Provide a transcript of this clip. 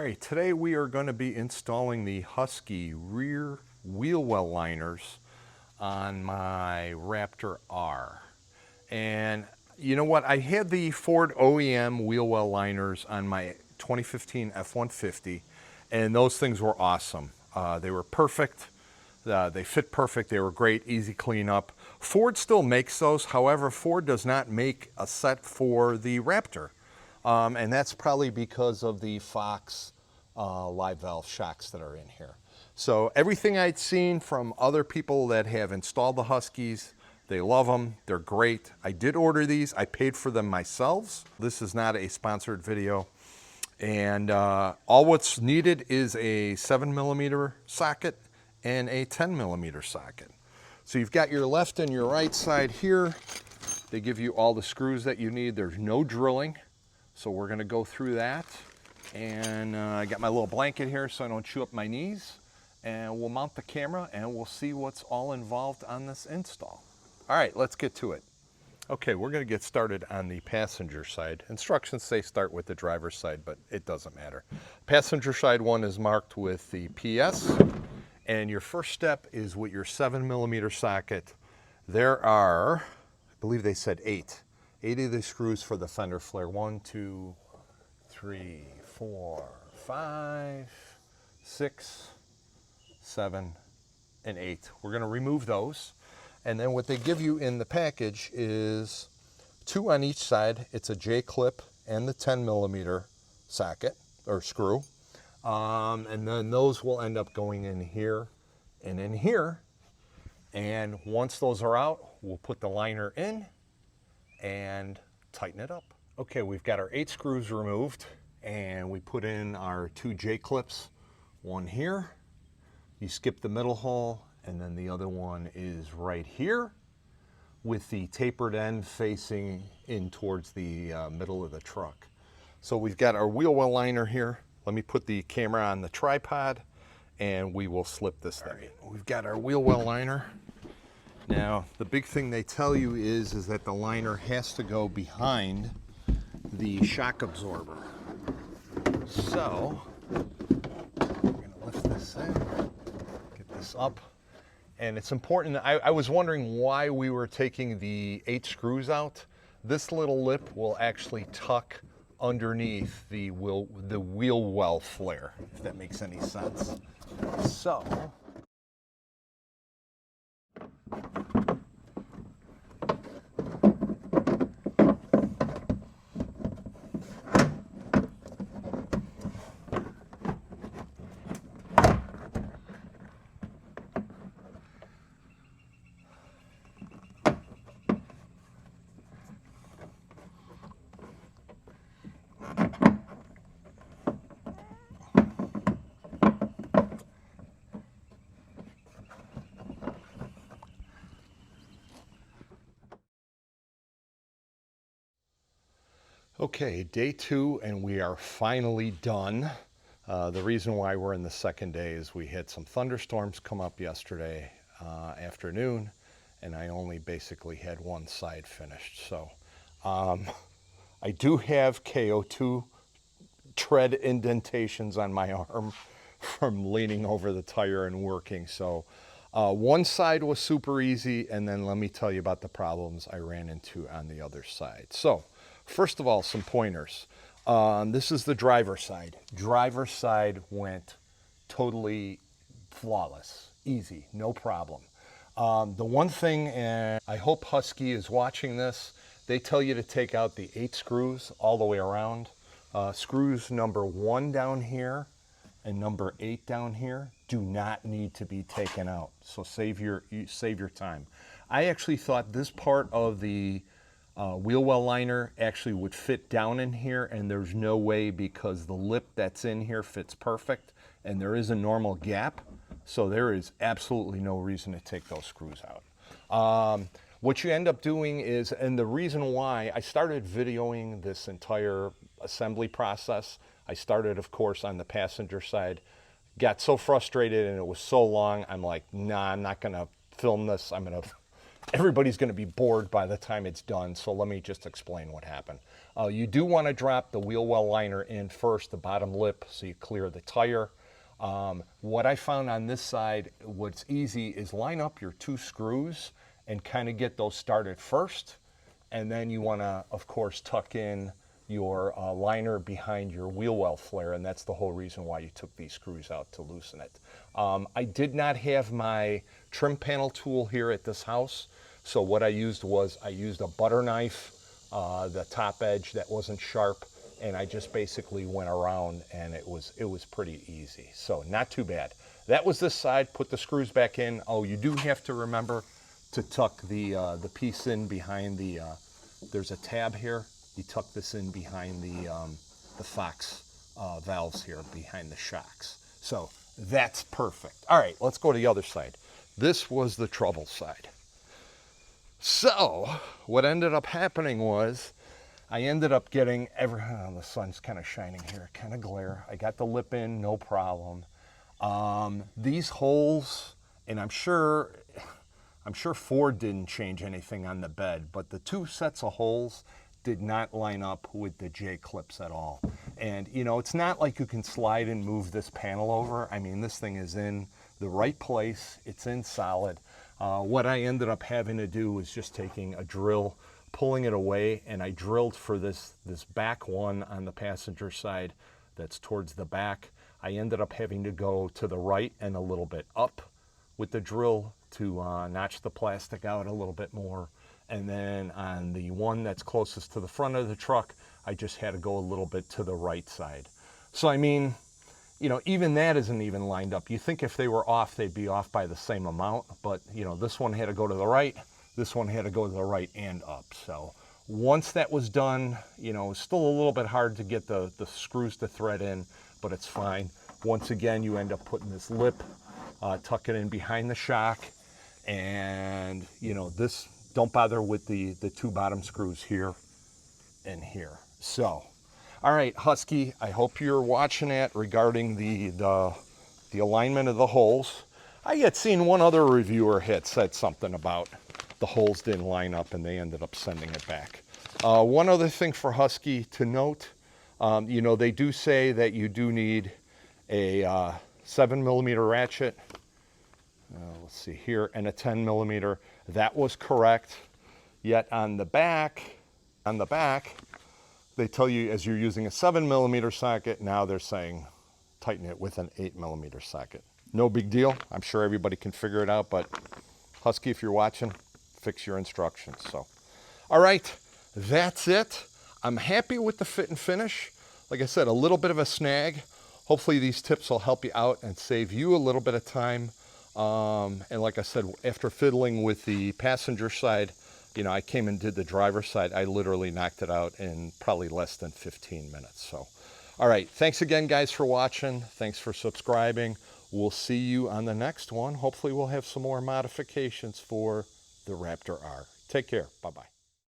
All right, today we are going to be installing the Husky rear wheel well liners on my Raptor R. And you know what? I had the Ford OEM wheel well liners on my 2015 F-150, and those things were awesome. They were perfect. They fit perfect. They were great, easy cleanup. Ford still makes those. However, Ford does not make a set for the Raptor. And that's probably because of the Fox live valve shocks that are in here. So everything I'd seen from other people that have installed the Huskies, they love them, they're great. I did order these, I paid for them myself. This is not a sponsored video. And all what's needed is a 7mm socket and a 10mm socket. So you've got your left and your right side here. They give you all the screws that you need. There's no drilling. So we're gonna go through that. And I got my little blanket here so I don't chew up my knees. And we'll mount the camera and we'll see what's all involved on this install. All right, let's get to it. Okay, we're gonna get started on the passenger side. Instructions say start with the driver's side, but it doesn't matter. Passenger side one is marked with the PS. And your first step is with your 7mm socket. There are, I believe they said 8 of the screws for the fender flare. 1, 2, 3, 4, 5, 6, 7, and 8. We're going to remove those. And then what they give you in the package is 2 on each side. It's a J-clip and the 10mm socket or screw. And then those will end up going in here and in here. And once those are out, we'll put the liner in and tighten it up. Okay, we've got our 8 screws removed and we put in our 2 J-clips. One here, you skip the middle hole, and then the other one is right here with the tapered end facing in towards the middle of the truck. So we've got our wheel well liner here. Let me put the camera on the tripod and we will slip this thing. Right, we've got our wheel well liner. Now, the big thing they tell you is that the liner has to go behind the shock absorber. So, we're gonna lift this in, get this up. And it's important, I was wondering why we were taking the 8 screws out. This little lip will actually tuck underneath the wheel well flare, if that makes any sense. So, okay, day 2 and we are finally done. The reason why we're in the second day is we had some thunderstorms come up yesterday afternoon and I only basically had one side finished. So I do have KO2 tread indentations on my arm from leaning over the tire and working. So one side was super easy, and then let me tell you about the problems I ran into on the other side. So first of all, some pointers. This is the driver's side. Driver's side went totally flawless, easy, no problem. The one thing, and I hope Husky is watching this, they tell you to take out the 8 screws all the way around. Screws number 1 down here and number 8 down here do not need to be taken out. So save your time. I actually thought this part of the wheel well liner actually would fit down in here, and there's no way because the lip that's in here fits perfect and there is a normal gap. So there is absolutely no reason to take those screws out. What you end up doing is, and the reason why I started videoing this entire assembly process, I started, of course, on the passenger side, got so frustrated and it was so long, I'm like, nah, I'm not gonna film this. I'm gonna everybody's going to be bored by the time it's done, so let me just explain what happened. You do want to drop the wheel well liner in first, the bottom lip, so you clear the tire. What I found on this side, what's easy is line up your 2 screws and kind of get those started first. And then you want to, of course, tuck in your liner behind your wheel well flare, and that's the whole reason why you took these screws out, to loosen it. I did not have my trim panel tool here at this house, so what I used was a butter knife, the top edge that wasn't sharp, and I just basically went around, and it was pretty easy. So not too bad. That was this side. Put the screws back in. Oh, you do have to remember to tuck the piece in behind the. There's a tab here. You tuck this in behind the Fox valves here, behind the shocks. So that's perfect. All right, let's go to the other side. This was the trouble side. So what ended up happening was I ended up getting the sun's kind of shining here, kind of glare. I got the lip in, no problem. These holes, and I'm sure Ford didn't change anything on the bed, but the 2 sets of holes did not line up with the J-clips at all. And you know, it's not like you can slide and move this panel over. I mean, this thing is in the right place. It's in solid. What I ended up having to do was just taking a drill, pulling it away, and I drilled for this back one on the passenger side that's towards the back. I ended up having to go to the right and a little bit up with the drill to notch the plastic out a little bit more. And then on the one that's closest to the front of the truck, I just had to go a little bit to the right side. So I mean, you know, even that isn't even lined up. You think if they were off, they'd be off by the same amount, but you know, this one had to go to the right, this one had to go to the right and up. So once that was done, you know, it's still a little bit hard to get the screws to thread in, but it's fine. Once again, you end up putting this lip, tuck it in behind the shock, and you know, this, don't bother with the 2 bottom screws here and here. So, all right, Husky, I hope you're watching that regarding the alignment of the holes. I had seen one other reviewer had said something about the holes didn't line up and they ended up sending it back. One other thing for Husky to note, you know, they do say that you do need a 7mm ratchet. Let's see here, and a 10mm. That was correct. Yet on the back, they tell you as you're using a 7mm socket, now they're saying tighten it with an 8mm socket. No big deal. I'm sure everybody can figure it out, but Husky, if you're watching, fix your instructions. So, all right, that's it. I'm happy with the fit and finish. Like I said, a little bit of a snag. Hopefully these tips will help you out and save you a little bit of time. And like I said, after fiddling with the passenger side, you know, I came and did the driver's side. I literally knocked it out in probably less than 15 minutes. So, all right. Thanks again, guys, for watching. Thanks for subscribing. We'll see you on the next one. Hopefully we'll have some more modifications for the Raptor R. Take care. Bye-bye.